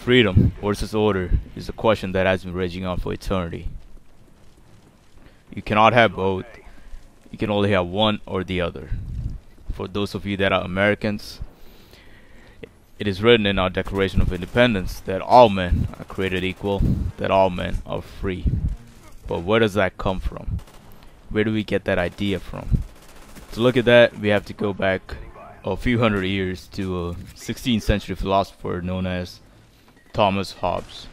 Freedom versus order is a question that has been raging on for eternity. You cannot have both. You can only have one or the other. For those of you that are Americans, it is written in our Declaration of Independence that all men are created equal, that all men are free. But where does that come from? Where do we get that idea from? To look at that, we have to go back a few hundred years to a 16th century philosopher known as Thomas Hobbes.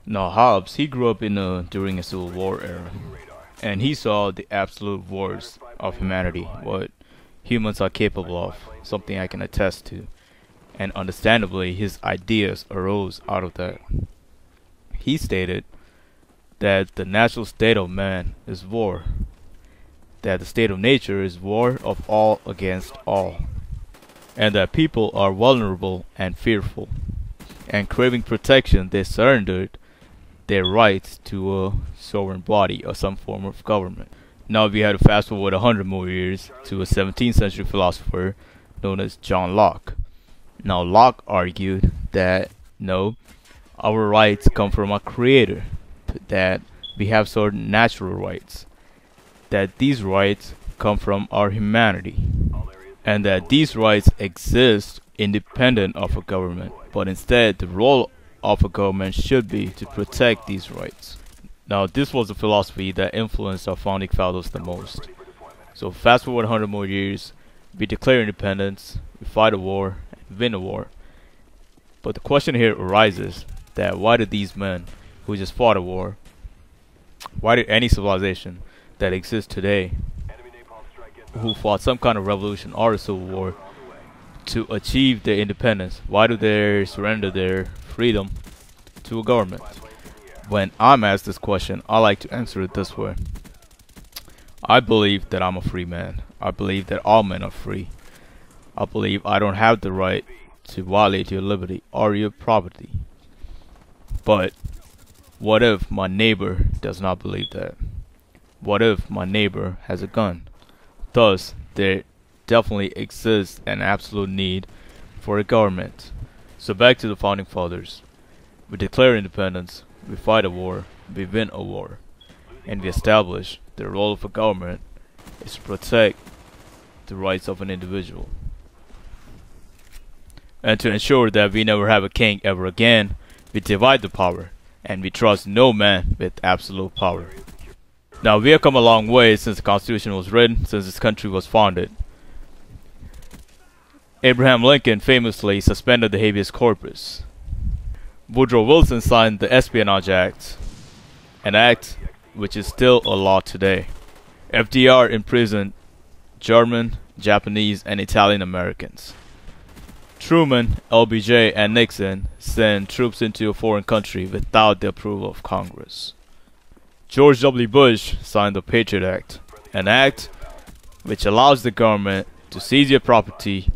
Now Hobbes, he grew up during a Civil War era, and he saw the absolute worst of humanity, what humans are capable of, something I can attest to. And understandably, his ideas arose out of that. He stated that the natural state of man is war, that the state of nature is war of all against all, and that people are vulnerable and fearful, and craving protection, they surrendered their rights to a sovereign body or some form of government. Now we had to fast forward 100 more years to a 17th century philosopher known as John Locke. Now Locke argued that no, our rights come from our creator, that we have certain natural rights, that these rights come from our humanity, and that these rights exist independent of a government, but instead the role of a government should be to protect these rights. Now this was the philosophy that influenced our founding fathers the most. So fast forward 100 more years, we declare independence, we fight a war, and win a war. But the question here arises that why did these men who just fought a war, why did any civilization that exists today, who fought some kind of revolution or a civil war to achieve their independence, why do they surrender their freedom to a government? When I'm asked this question, I like to answer it this way. I believe that I'm a free man. I believe that all men are free. I believe I don't have the right to violate your liberty or your property. But what if my neighbor does not believe that? What if my neighbor has a gun? Thus, there definitely exists an absolute need for a government. So back to the founding fathers. We declare independence, we fight a war, we win a war, and we establish the role of a government is to protect the rights of an individual. And to ensure that we never have a king ever again, we divide the power, and we trust no man with absolute power. Now we have come a long way since the Constitution was written, since this country was founded. Abraham Lincoln famously suspended the habeas corpus. Woodrow Wilson signed the Espionage Act, an act which is still a law today. FDR imprisoned German, Japanese, and Italian Americans. Truman, LBJ, and Nixon sent troops into a foreign country without the approval of Congress. George W. Bush signed the Patriot Act, an act which allows the government to seize your property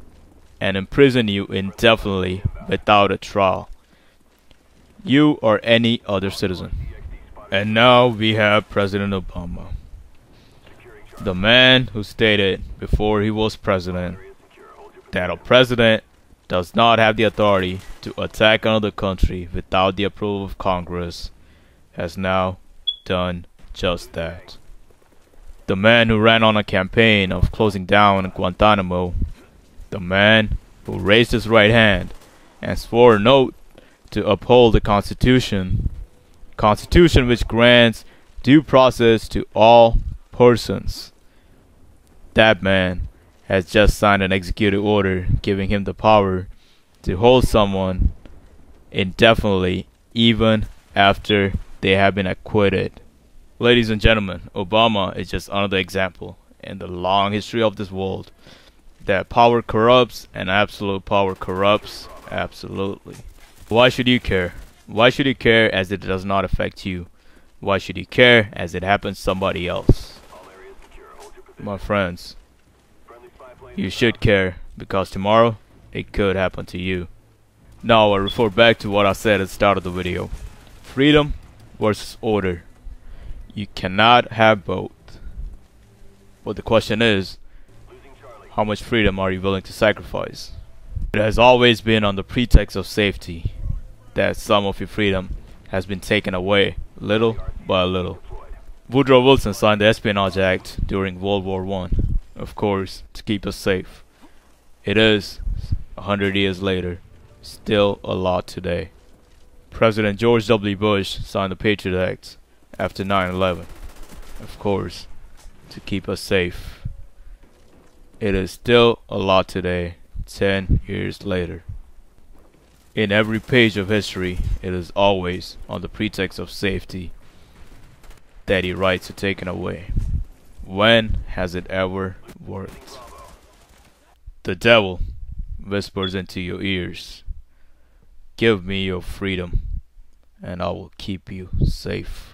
and imprison you indefinitely without a trial, you or any other citizen. And now we have President Obama, the man who stated before he was president that a president does not have the authority to attack another country without the approval of Congress, has now done just that. The man who ran on a campaign of closing down Guantanamo, the man who raised his right hand and swore an oath to uphold the Constitution which grants due process to all persons. That man has just signed an executive order giving him the power to hold someone indefinitely even after they have been acquitted. Ladies and gentlemen, Obama is just another example in the long history of this world that power corrupts and absolute power corrupts absolutely. Why should you care? Why should you care as it does not affect you? Why should you care as it happens to somebody else? My friends, you should care because tomorrow it could happen to you. Now I refer back to what I said at the start of the video. Freedom versus order. You cannot have both. But the question is, how much freedom are you willing to sacrifice? It has always been on the pretext of safety. that some of your freedom has been taken away little by little. Woodrow Wilson signed the Espionage Act during World War One, of course, to keep us safe. It is, 100 years later, still a law today. President George W. Bush signed the Patriot Act after 9/11, of course, to keep us safe. It is still a law today, 10 years later. In every page of history, it is always on the pretext of safety that your rights are taken away. When has it ever worked? The devil whispers into your ears, "Give me your freedom, and I will keep you safe."